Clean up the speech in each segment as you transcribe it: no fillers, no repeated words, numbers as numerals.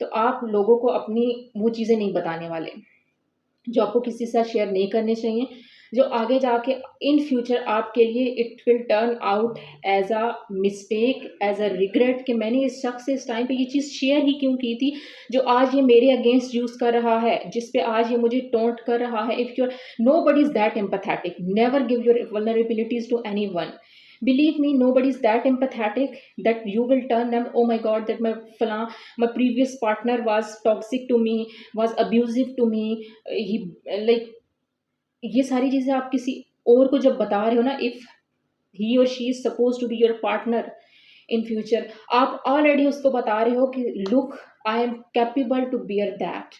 तो आप लोगों को अपनी वो चीज़ें नहीं बताने वाले, जो आपको किसी के साथ शेयर नहीं करने चाहिए, जो आगे जाके इन फ्यूचर आपके लिए it will turn out as a mistake, as a regret कि मैंने इस शख्स से इस टाइम पे ये चीज़ शेयर ही क्यों की थी, जो आज ये मेरे अगेंस्ट यूज़ कर रहा है, जिस पे आज ये मुझे टोंट कर रहा है। If your nobody is that empathetic, never give your vulnerabilities to anyone. Believe me, nobody is that empathetic that you will turn them, oh my god, that my previous partner was toxic to me, was abusive to me, he like ये सारी चीज़ें आप किसी और को जब बता रहे हो ना, इफ ही और she is suppose to be your partner in future, आप ऑलरेडी उसको बता रहे हो कि look, I am capable to bear that.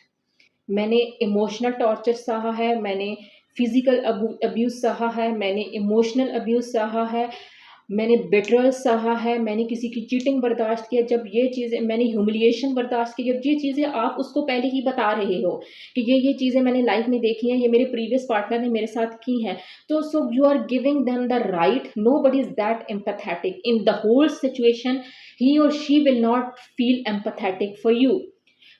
मैंने इमोशनल टॉर्चर सहा है, मैंने फिजिकल अब्यूज सहा है, मैंने इमोशनल अब्यूज सहा है, मैंने बेट्रेयल सहा है, मैंने किसी की चीटिंग बर्दाश्त किया, जब ये चीज़ें मैंने ह्यूमिलिएशन बर्दाश्त की, जब ये चीज़ें आप उसको पहले ही बता रहे हो कि ये चीज़ें मैंने लाइफ में देखी हैं, ये मेरे प्रीवियस पार्टनर ने मेरे साथ की हैं, तो so you are giving them the right. Nobody is that empathetic in the whole situation, he or she will not feel empathetic for you.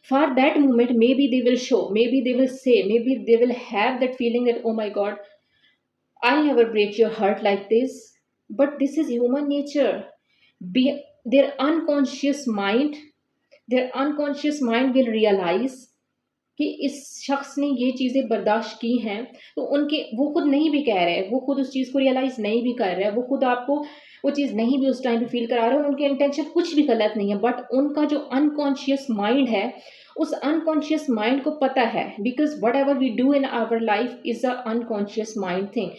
For that moment, maybe they will show, maybe they will say, maybe they will have that feeling that, oh my god, I'll never break your heart like this. But this is human nature. Their unconscious mind, will realize कि इस शख्स ने ये चीज़ें बर्दाश्त की हैं, तो उनके वो खुद नहीं भी कह रहे हैं, वो खुद उस चीज़ को रियलाइज़ नहीं भी कर रहे हैं, वो खुद आपको वो चीज़ नहीं भी उस टाइम पे फ़ील करा रहे हैं, और उनके इंटेंशन कुछ भी गलत नहीं है, बट उनका जो अनकॉन्शियस माइंड है, उस अनकॉन्शियस माइंड को पता है, because whatever we do in our life is a unconscious mind thing.